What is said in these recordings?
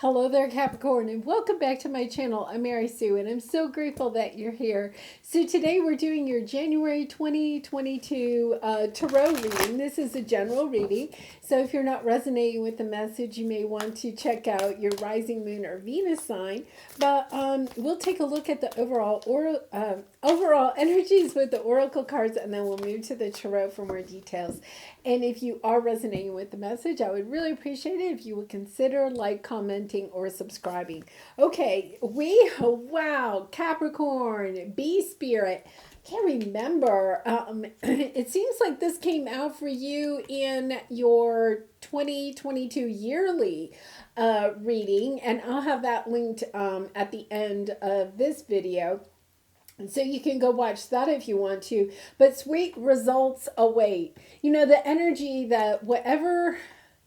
Hello there, Capricorn, and welcome back to my channel. I'm Mary Sue, and I'm so grateful that you're here. So today we're doing your January 2022 tarot reading. This is a general reading, so if you're not resonating with the message, you may want to check out your rising moon or Venus sign. But we'll take a look at the overall energies with the oracle cards, and then we'll move to the tarot for more details. And if you are resonating with the message, I would really appreciate it if you would consider commenting, or subscribing. Okay, wow, Capricorn, bee spirit. Can't remember. It seems like this came out for you in your 2022 yearly reading, and I'll have that linked at the end of this video. So you can go watch that if you want to. But sweet results await. You know, the energy that whatever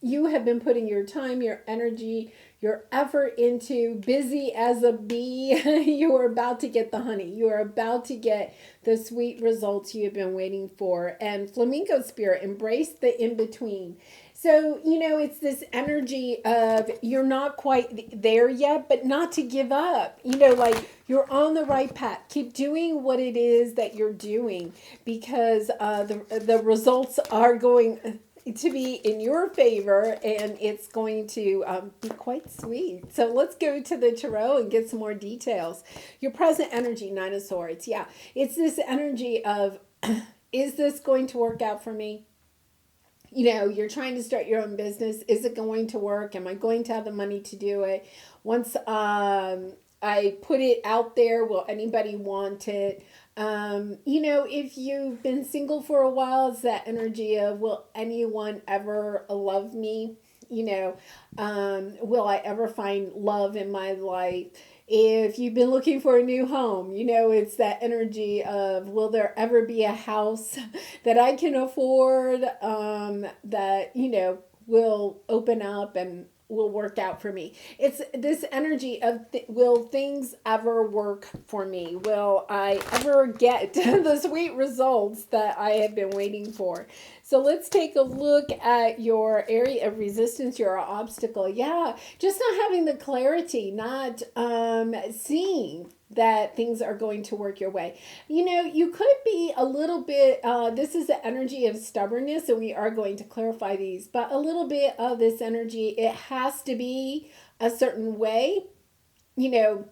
you have been putting your time, your energy, your effort into, busy as a bee, you are about to get the honey. You are about to get the sweet results you have been waiting for. And Flamingo Spirit, embrace the in-between. So, you know, it's this energy of you're not quite there yet, but not to give up. You know, like you're on the right path. Keep doing what it is that you're doing, because the results are going to be in your favor, and it's going to be quite sweet. So let's go to the tarot and get some more details. Your present energy, Nine of Swords. Yeah, it's this energy of, is this going to work out for me? You know, you're trying to start your own business. Is it going to work? Am I going to have the money to do it? Once I put it out there, will anybody want it? You know, if you've been single for a while, it's that energy of, will anyone ever love me? You know, will I ever find love in my life? If you've been looking for a new home, you know, it's that energy of, will there ever be a house that I can afford, that, you know, will open up and will work out for me. It's this energy of, will things ever work for me? Will I ever get the sweet results that I have been waiting for? So let's take a look at your area of resistance, your obstacle. Yeah, just not having the clarity, not seeing that things are going to work your way. You know, you could be a little bit, this is the energy of stubbornness, and we are going to clarify these, but a little bit of this energy, it has to be a certain way. You know,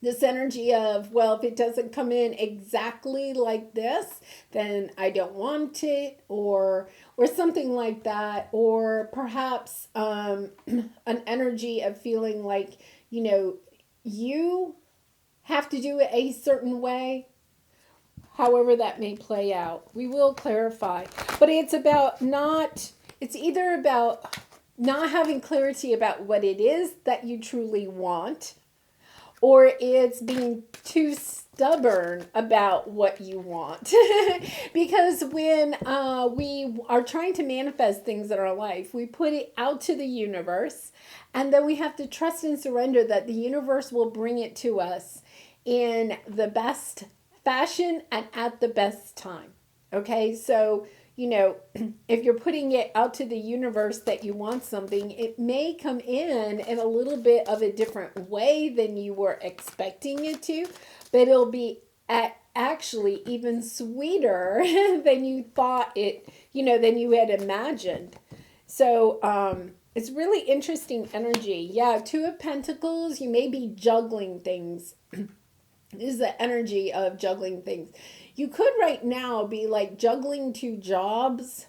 this energy of, well, if it doesn't come in exactly like this, then I don't want it, or something like that. Or perhaps an energy of feeling like, you know, you have to do it a certain way, however that may play out. We will clarify. But it's about it's either about not having clarity about what it is that you truly want, or it's being too stubborn about what you want. Because when we are trying to manifest things in our life, we put it out to the universe, and then we have to trust and surrender that the universe will bring it to us in the best fashion and at the best time. Okay, so, you know, if you're putting it out to the universe that you want something, it may come in a little bit of a different way than you were expecting it to, but it'll be actually even sweeter than you thought it, you know, than you had imagined. So, it's really interesting energy. Yeah, Two of Pentacles, you may be juggling things. This is the energy of juggling things. You could right now be like juggling two jobs,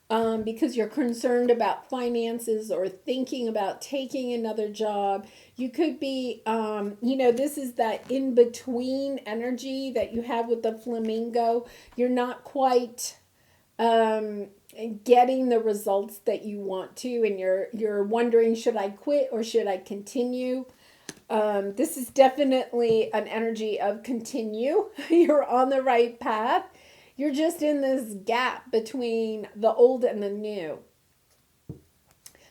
because you're concerned about finances or thinking about taking another job. You could be, you know, this is that in-between energy that you have with the flamingo. You're not quite getting the results that you want to, and you're wondering, should I quit or should I continue? This is definitely an energy of continue. You're on the right path. You're just in this gap between the old and the new.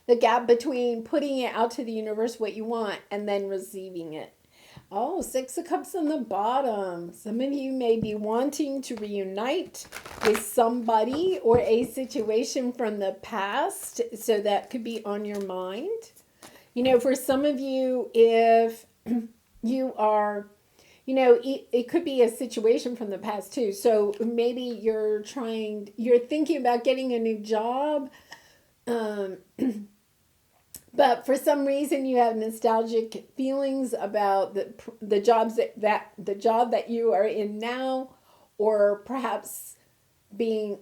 The gap between putting it out to the universe, what you want, and then receiving it. Oh, Six of Cups on the bottom. Some of you may be wanting to reunite with somebody or a situation from the past. So that could be on your mind. For some of you, if you are, it could be a situation from the past too. So maybe you're thinking about getting a new job. Um, But for some reason, you have nostalgic feelings about the the job that you are in now, or perhaps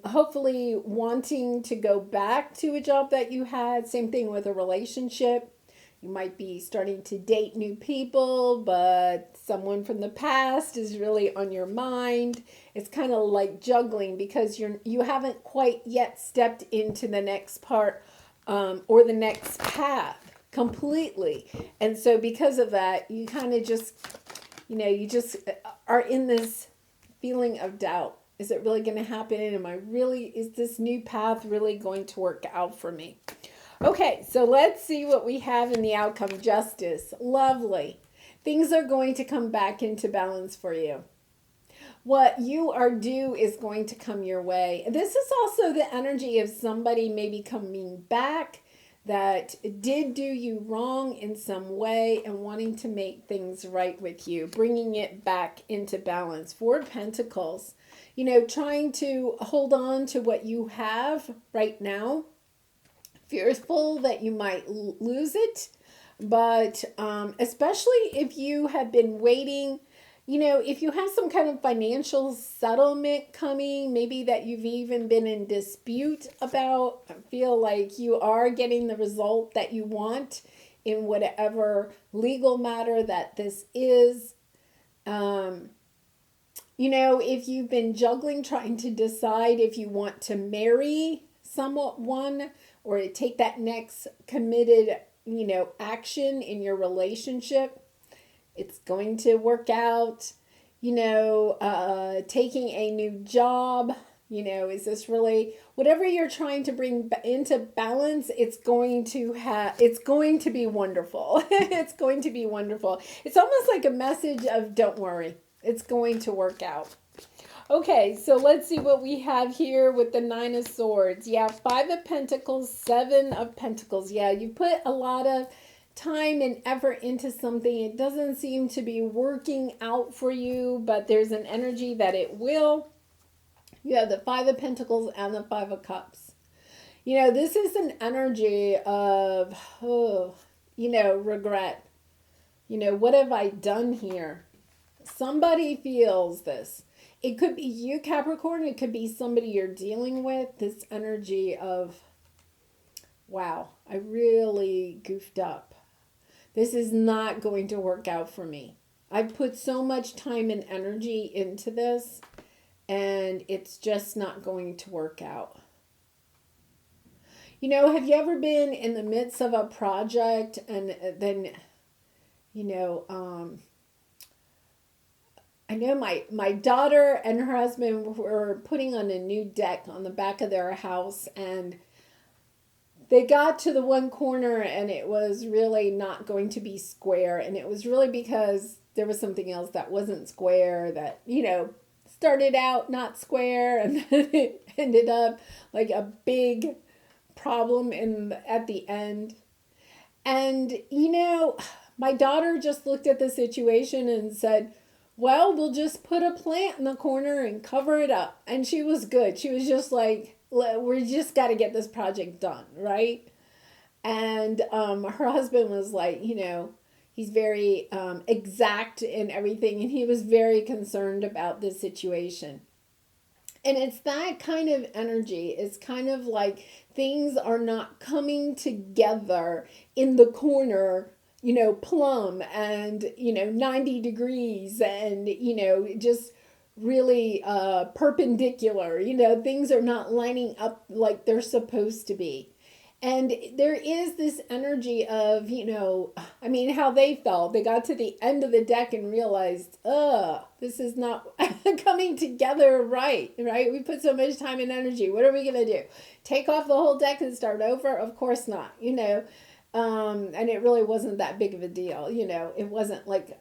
hopefully wanting to go back to a job that you had. Same thing with a relationship. You might be starting to date new people, but someone from the past is really on your mind. It's kind of like juggling because you haven't quite yet stepped into the next part, or the next path completely. And so because of that, you kind of just, you just are in this feeling of doubt. Is it really going to happen? Is this new path really going to work out for me? Okay, so let's see what we have in the outcome. Justice. Lovely. Things are going to come back into balance for you. What you are due is going to come your way. This is also the energy of somebody maybe coming back that did do you wrong in some way and wanting to make things right with you, bringing it back into balance. 4 of Pentacles, trying to hold on to what you have right now, fearful that you might lose it, but especially if you have been waiting. If you have some kind of financial settlement coming, maybe that you've even been in dispute about, I feel like you are getting the result that you want in whatever legal matter that this is. If you've been juggling, trying to decide if you want to marry someone or take that next committed, action in your relationship, it's going to work out. Taking a new job, is this really whatever you're trying to bring into balance? It's going to be wonderful. It's going to be wonderful. It's almost like a message of don't worry, it's going to work out. Okay, so let's see what we have here with the 9 of Swords. Yeah, 5 of Pentacles, 7 of Pentacles. Yeah, you put a lot of time and effort into something. It doesn't seem to be working out for you, but there's an energy that it will. You have the 5 of Pentacles and the 5 of Cups. This is an energy of, regret. What have I done here? Somebody feels this. It could be you, Capricorn. It could be somebody you're dealing with. This energy of, wow, I really goofed up. This is not going to work out for me. I've put so much time and energy into this, and it's just not going to work out. Have you ever been in the midst of a project and then, I know my daughter and her husband were putting on a new deck on the back of their house, and they got to the one corner and it was really not going to be square. And it was really because there was something else that wasn't square that, started out not square and then it ended up like a big problem at the end. And, my daughter just looked at the situation and said, well, we'll just put a plant in the corner and cover it up. And she was good. She was just like, we just got to get this project done, right? And her husband was like, he's very exact in everything, and he was very concerned about this situation. And it's that kind of energy. It's kind of like things are not coming together in the corner, plumb and, 90 degrees and, just really perpendicular. Things are not lining up like they're supposed to be. And there is this energy of, how they felt. They got to the end of the deck and realized, this is not coming together right? We put so much time and energy. What are we going to do? Take off the whole deck and start over? Of course not, And it really wasn't that big of a deal. It wasn't like,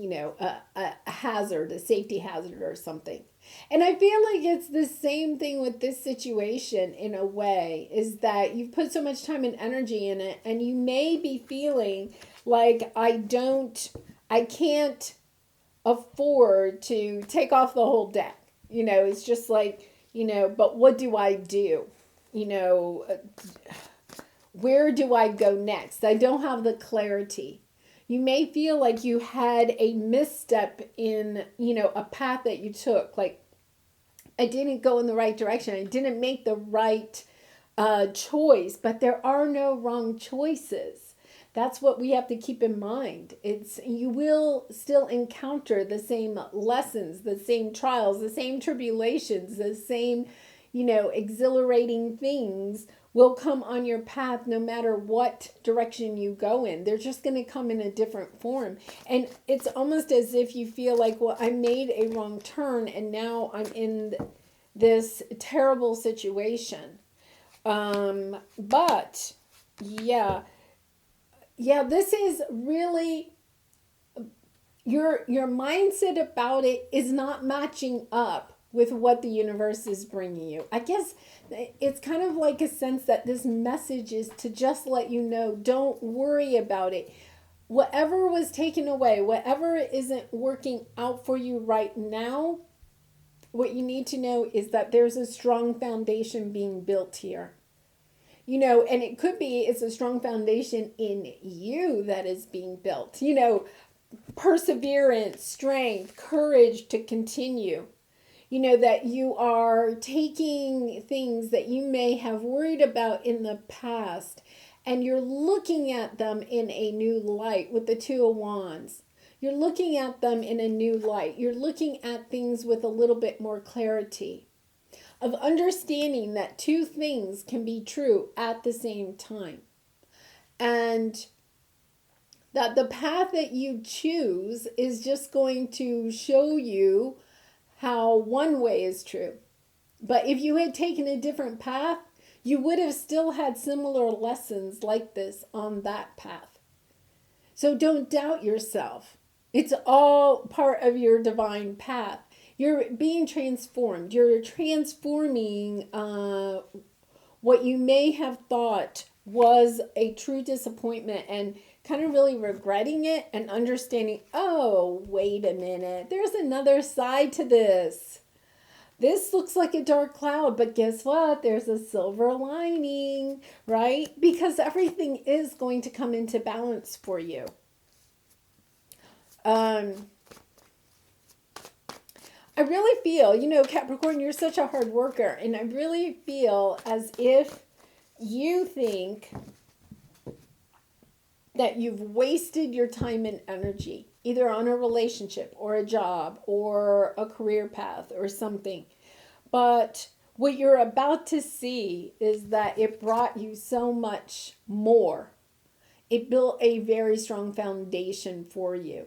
a hazard, a safety hazard or something. And I feel like it's the same thing with this situation in a way, is that you've put so much time and energy in it, and you may be feeling like I can't afford to take off the whole deck. It's just like, but what do I do? Where do I go next? I don't have the clarity. You may feel like you had a misstep in, a path that you took. Like, I didn't go in the right direction. I didn't make the right choice, but there are no wrong choices. That's what we have to keep in mind. You will still encounter the same lessons, the same trials, the same tribulations, the same, exhilarating things will come on your path no matter what direction you go in. They're just going to come in a different form. And it's almost as if you feel like, well, I made a wrong turn and now I'm in this terrible situation. But yeah, this is really, your mindset about it is not matching up with what the universe is bringing you. I guess it's kind of like a sense that this message is to just let you know, don't worry about it. Whatever was taken away, whatever isn't working out for you right now, what you need to know is that there's a strong foundation being built here. And it could be it's a strong foundation in you that is being built. Perseverance, strength, courage to continue. That you are taking things that you may have worried about in the past and you're looking at them in a new light with the Two of Wands. You're looking at them in a new light. You're looking at things with a little bit more clarity of understanding that two things can be true at the same time. And that the path that you choose is just going to show you how one way is true. But if you had taken a different path, you would have still had similar lessons like this on that path. So don't doubt yourself. It's all part of your divine path. You're being transformed. You're transforming what you may have thought was a true disappointment and kind of really regretting it and understanding, oh, wait a minute, there's another side to this. This looks like a dark cloud, but guess what? There's a silver lining, right? Because everything is going to come into balance for you. I really feel, Capricorn, you're such a hard worker, and I really feel as if you think that you've wasted your time and energy, either on a relationship or a job or a career path or something. But what you're about to see is that it brought you so much more. It built a very strong foundation for you.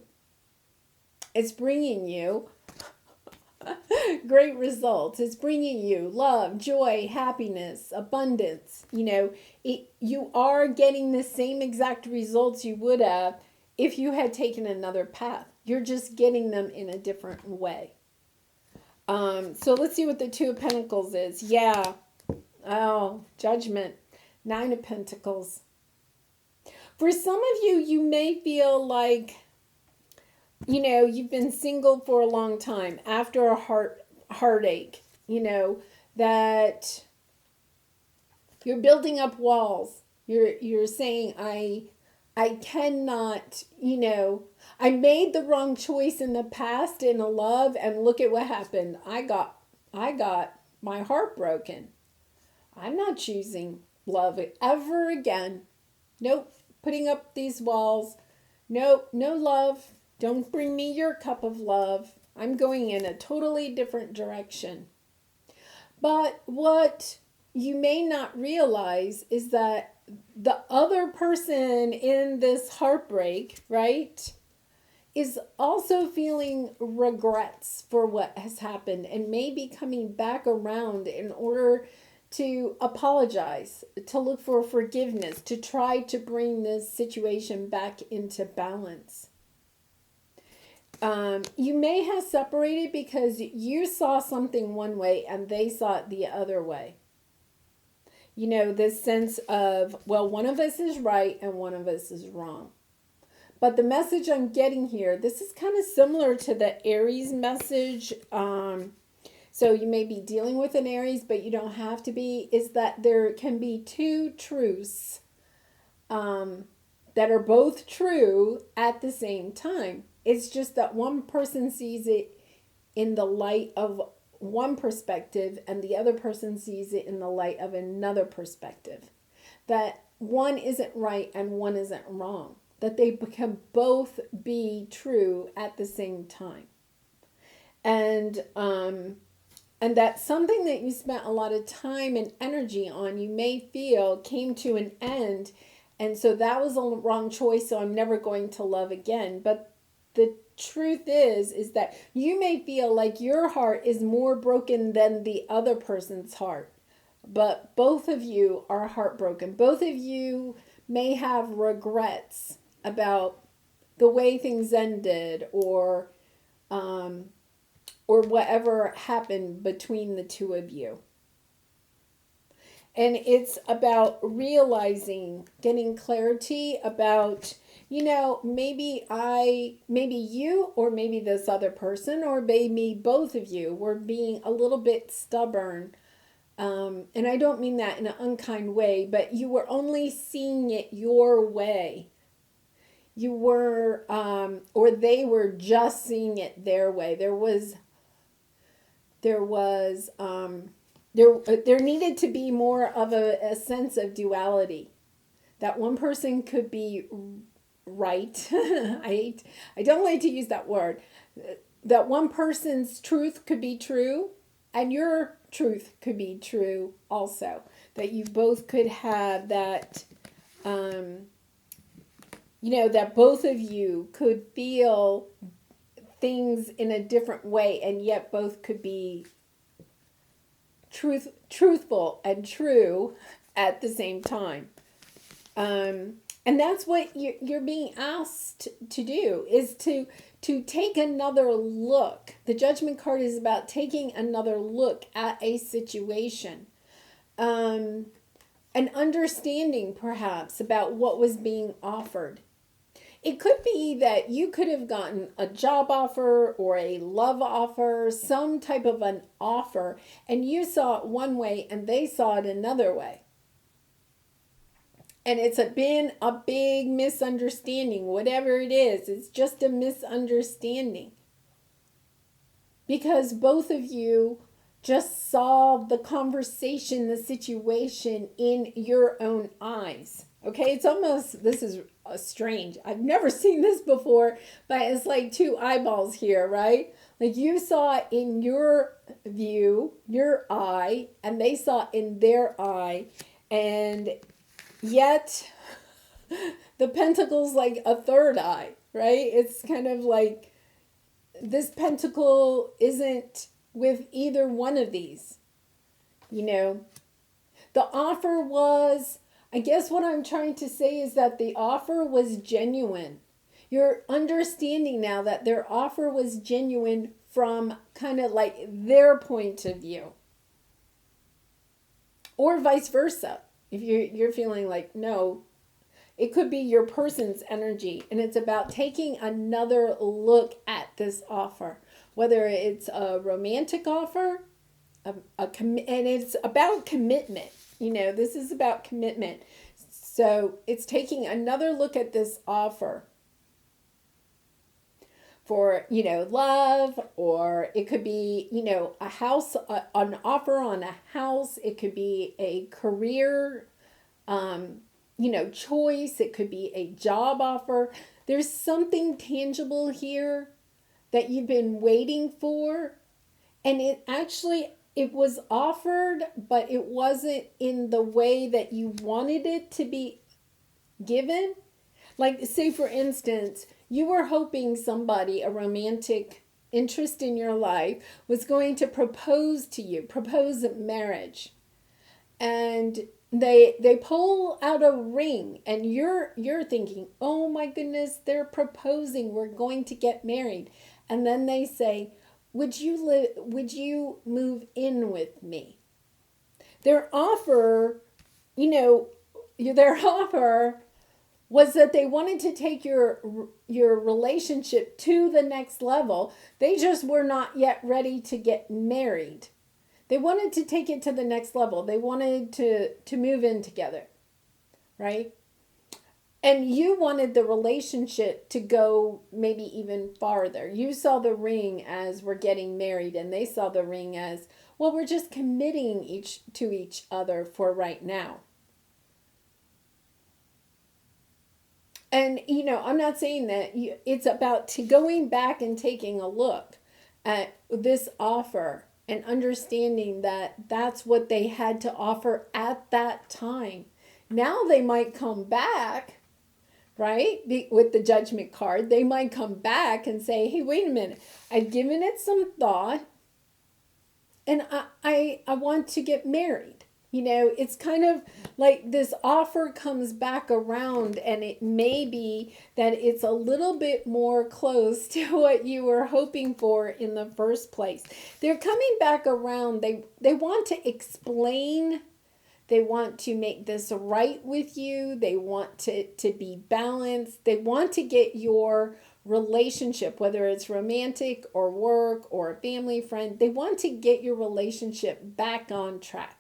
It's bringing you great results. It's bringing you love, joy, happiness, abundance. You are getting the same exact results you would have if you had taken another path. You're just getting them in a different way. So let's see what the Two of Pentacles is. Yeah. Oh, Judgment. Nine of Pentacles. For some of you, you may feel like, you've been single for a long time after a heartache, that you're building up walls. You're saying, I cannot, I made the wrong choice in the past in a love, and look at what happened. I got my heart broken. I'm not choosing love ever again. Nope. Putting up these walls. Nope. No love. Don't bring me your cup of love. I'm going in a totally different direction. But what you may not realize is that the other person in this heartbreak, right, is also feeling regrets for what has happened and may be coming back around in order to apologize, to look for forgiveness, to try to bring this situation back into balance. You may have separated because you saw something one way and they saw it the other way. You know, this sense of, well, one of us is right and one of us is wrong. But the message I'm getting here, this is kind of similar to the Aries message. So you may be dealing with an Aries, but you don't have to be, is that there can be two truths that are both true at the same time. It's just that one person sees it in the light of one perspective and the other person sees it in the light of another perspective. That one isn't right and one isn't wrong. That they can both be true at the same time. And that's something that you spent a lot of time and energy on, you may feel came to an end. And so that was a wrong choice, so I'm never going to love again. But the truth is that you may feel like your heart is more broken than the other person's heart. But both of you are heartbroken. Both of you may have regrets about the way things ended or whatever happened between the two of you. And it's about realizing, getting clarity about, you know, maybe you or maybe this other person or maybe both of you were being a little bit stubborn. And I don't mean that in an unkind way, but you were only seeing it your way. You were, or they were just seeing it their way. There needed to be more of a sense of duality. That one person could be right. I don't like to use that word. That one person's truth could be true and your truth could be true also. That you both could have that, that both of you could feel things in a different way and yet both could be truthful and true at the same time. And that's what you're being asked to do, is to take another look. The Judgment card is about taking another look at a situation. And understanding perhaps about what was being offered. It could be that you could have gotten a job offer or a love offer, some type of an offer, and you saw it one way and they saw it another way. And it's been a big misunderstanding. Whatever it is, it's just a misunderstanding. Because both of you just saw the conversation, the situation in your own eyes. Okay, it's almost, this is strange. I've never seen this before, but it's like two eyeballs here, right? Like you saw it in your view, your eye, and they saw it in their eye, and yet the pentacle's like a third eye, right? It's kind of like this pentacle isn't with either one of these, The offer was, I guess what I'm trying to say is that the offer was genuine. You're understanding now that their offer was genuine from kind of like their point of view. Or vice versa. If you're feeling like, no, it could be your person's energy. And it's about taking another look at this offer. Whether it's a romantic offer, and it's about commitment. This is about commitment. So it's taking another look at this offer for, love, or it could be, a house, an offer on a house. It could be a career, choice. It could be a job offer. There's something tangible here that you've been waiting for. And it was offered, but it wasn't in the way that you wanted it to be given. Like, say, for instance, you were hoping somebody, a romantic interest in your life, was going to propose to you, propose marriage. And they pull out a ring, and you're thinking, oh my goodness, they're proposing, we're going to get married. And then they say, would you move in with me? Their offer, you know, their offer was that they wanted to take your relationship to the next level. They just were not yet ready to get married. They wanted to take it to the next level. They wanted to move in together, right? And you wanted the relationship to go maybe even farther. You saw the ring as we're getting married, and they saw the ring as, well, we're just committing to each other for right now. And, I'm not saying that it's about going back and taking a look at this offer and understanding that that's what they had to offer at that time. Now they might come back, right? With the judgment card, they might come back and say, hey, wait a minute. I've given it some thought, and I want to get married. It's kind of like this offer comes back around, and it may be that it's a little bit more close to what you were hoping for in the first place. They're coming back around. They want to explain. They want to make this right with you. They want to be balanced. They want to get your relationship, whether it's romantic or work or a family friend, they want to get your relationship back on track.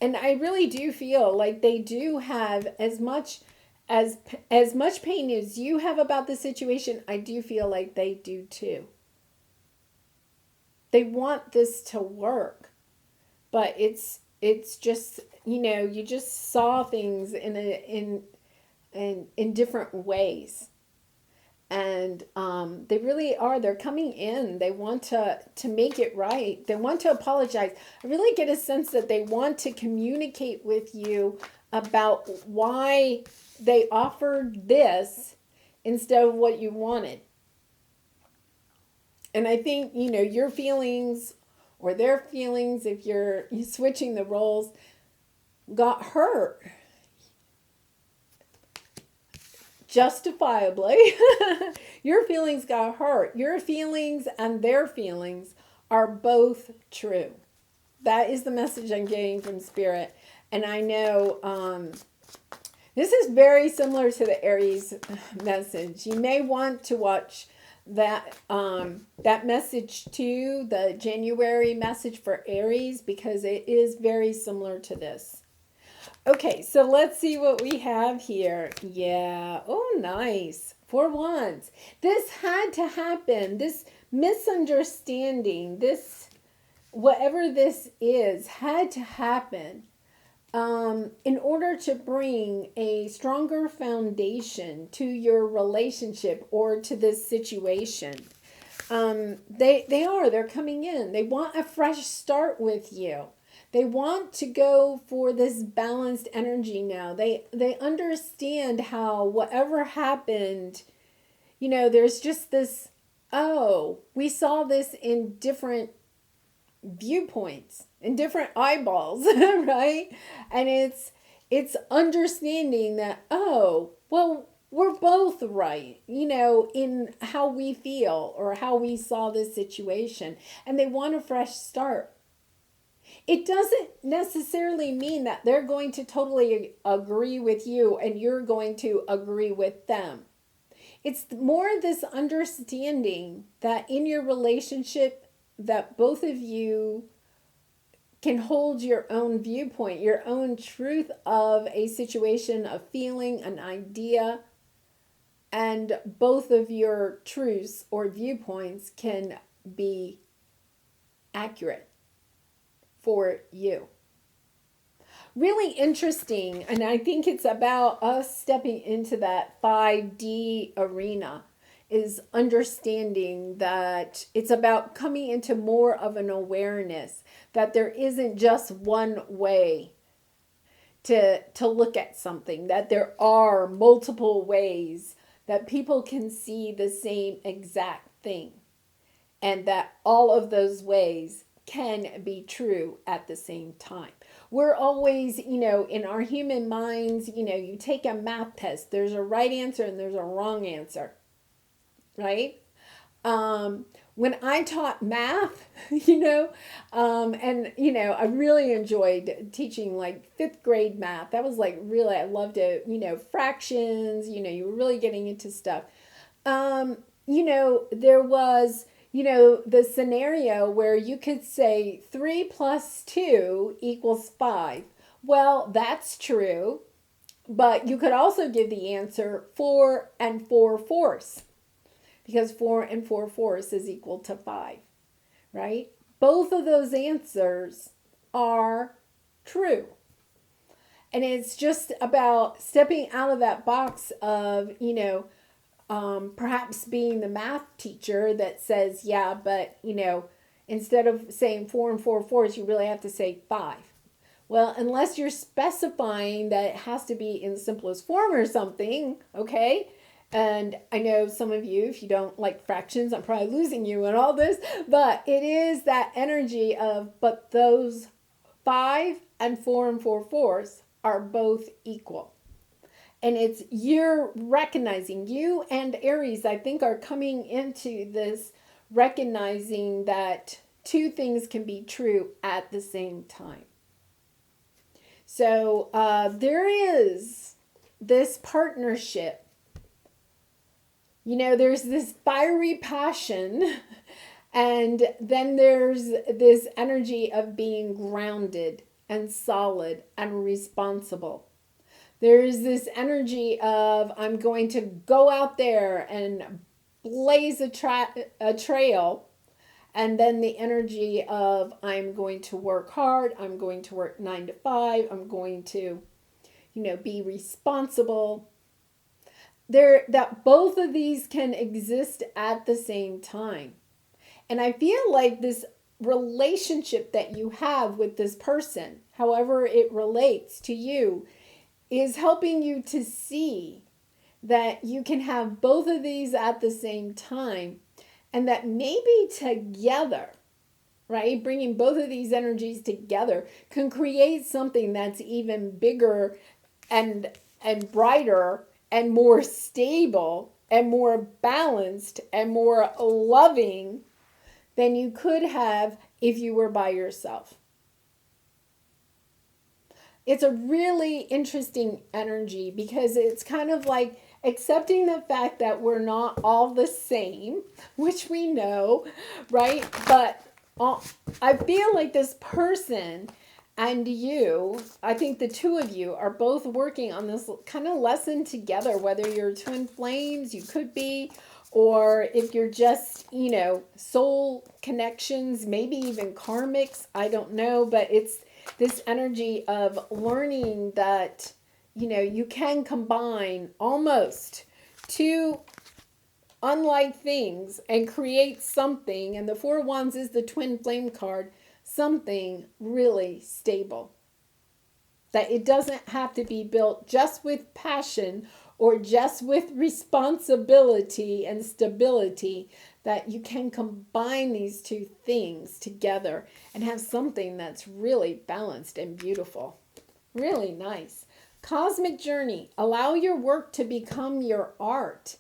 And I really do feel like they do have as much pain as you have about the situation. I do feel like they do too. They want this to work, but it's just, you just saw things in different ways. And they really are. They're coming in. They want to make it right. They want to apologize. I really get a sense that they want to communicate with you about why they offered this instead of what you wanted. And I think, your feelings or their feelings, if you're switching the roles, got hurt. Justifiably. Your feelings got hurt. Your feelings and their feelings are both true. That is the message I'm getting from Spirit. And I know this is very similar to the Aries message. You may want to watch that message too, the January message for Aries, because it is very similar to this. Okay, so let's see what we have here. Yeah. Oh, nice. 4 wands. This had to happen. This misunderstanding, this, whatever this is, had to happen in order to bring a stronger foundation to your relationship or to this situation. They're coming in. They want a fresh start with you. They want to go for this balanced energy now. They understand how whatever happened, there's just this, we saw this in different viewpoints, in different eyeballs, right? And it's understanding that, we're both right, in how we feel or how we saw this situation. And they want a fresh start. It doesn't necessarily mean that they're going to totally agree with you and you're going to agree with them. It's more this understanding that in your relationship that both of you can hold your own viewpoint, your own truth of a situation, a feeling, an idea, and both of your truths or viewpoints can be accurate for you. Really interesting, and I think it's about us stepping into that 5D arena, is understanding that it's about coming into more of an awareness that there isn't just one way to look at something, that there are multiple ways that people can see the same exact thing, and that all of those ways can be true at the same time. We're always, in our human minds, you take a math test, there's a right answer and there's a wrong answer, right? When I taught math, I really enjoyed teaching like fifth grade math. That was like really, I loved it. Fractions, you were really getting into stuff. There was, the scenario where you could say 3 plus 2 equals 5. Well, that's true, but you could also give the answer 4 and 4/4, because 4 and 4/4 is equal to 5, right? Both of those answers are true. And it's just about stepping out of that box of, perhaps being the math teacher that says, yeah, but, instead of saying 4 and 4/4, you really have to say 5. Well, unless you're specifying that it has to be in the simplest form or something, okay? And I know some of you, if you don't like fractions, I'm probably losing you in all this, but it is that energy of, but those 5 and 4 and 4/4 are both equal. And it's you're recognizing, you and Aries, I think, are coming into this recognizing that two things can be true at the same time. So there is this partnership. There's this fiery passion, and then there's this energy of being grounded and solid and responsible. There's this energy of, I'm going to go out there and blaze a trail. And then the energy of, I'm going to work hard. I'm going to work 9 to 5. I'm going to, be responsible. That both of these can exist at the same time. And I feel like this relationship that you have with this person, however it relates to you, is helping you to see that you can have both of these at the same time, and that maybe together, right, bringing both of these energies together can create something that's even bigger and brighter and more stable and more balanced and more loving than you could have if you were by yourself. It's a really interesting energy because it's kind of like accepting the fact that we're not all the same, which we know, right? But I feel like this person and you, I think the two of you are both working on this kind of lesson together, whether you're twin flames, you could be, or if you're just, soul connections, maybe even karmics, I don't know, but it's this energy of learning that, you can combine almost two unlike things and create something. And the 4 of Wands is the twin flame card, something really stable. That it doesn't have to be built just with passion or just with responsibility and stability, that you can combine these two things together and have something that's really balanced and beautiful. Really nice. Cosmic journey. Allow your work to become your art.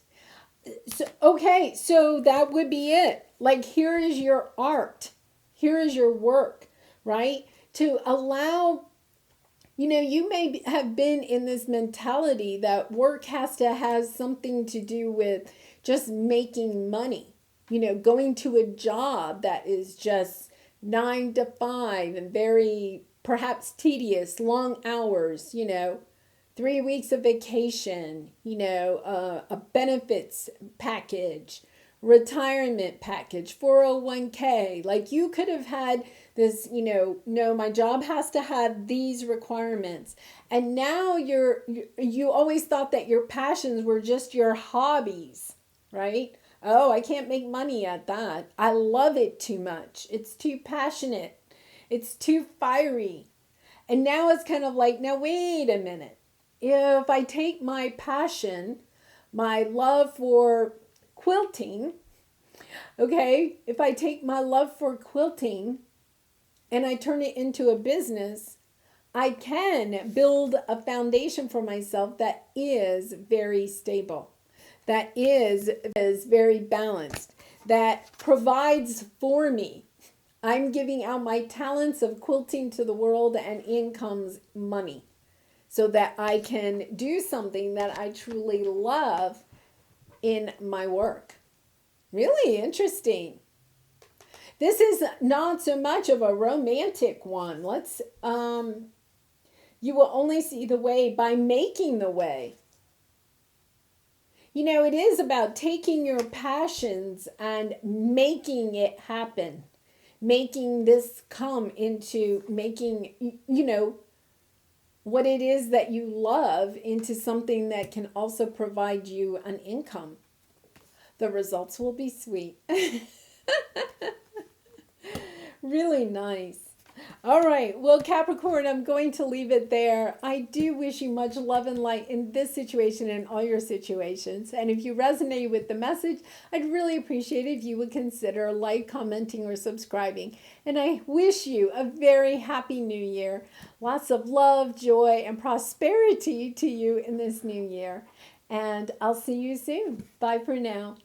So that would be it. Like, here is your art. Here is your work, right? To allow, you may have been in this mentality that work has to have something to do with just making money. Going to a job that is just 9 to 5 and very perhaps tedious, long hours, 3 weeks of vacation, a benefits package, retirement package, 401k. Like, you could have had this, no, my job has to have these requirements. And now you always thought that your passions were just your hobbies, right? Oh, I can't make money at that. I love it too much. It's too passionate. It's too fiery. And now it's kind of like, now wait a minute. If I take my passion, my love for quilting, okay, if I take my love for quilting and I turn it into a business, I can build a foundation for myself that is very stable, that is very balanced, that provides for me. I'm giving out my talents of quilting to the world, and in comes money, so that I can do something that I truly love in my work. Really interesting. This is not so much of a romantic one. You will only see the way by making the way. You know, it is about taking your passions and making it happen. Making this come into making, what it is that you love into something that can also provide you an income. The results will be sweet. Really nice. All right. Well, Capricorn, I'm going to leave it there. I do wish you much love and light in this situation and all your situations. And if you resonate with the message, I'd really appreciate it if you would consider like, commenting, or subscribing. And I wish you a very happy new year. Lots of love, joy, and prosperity to you in this new year. And I'll see you soon. Bye for now.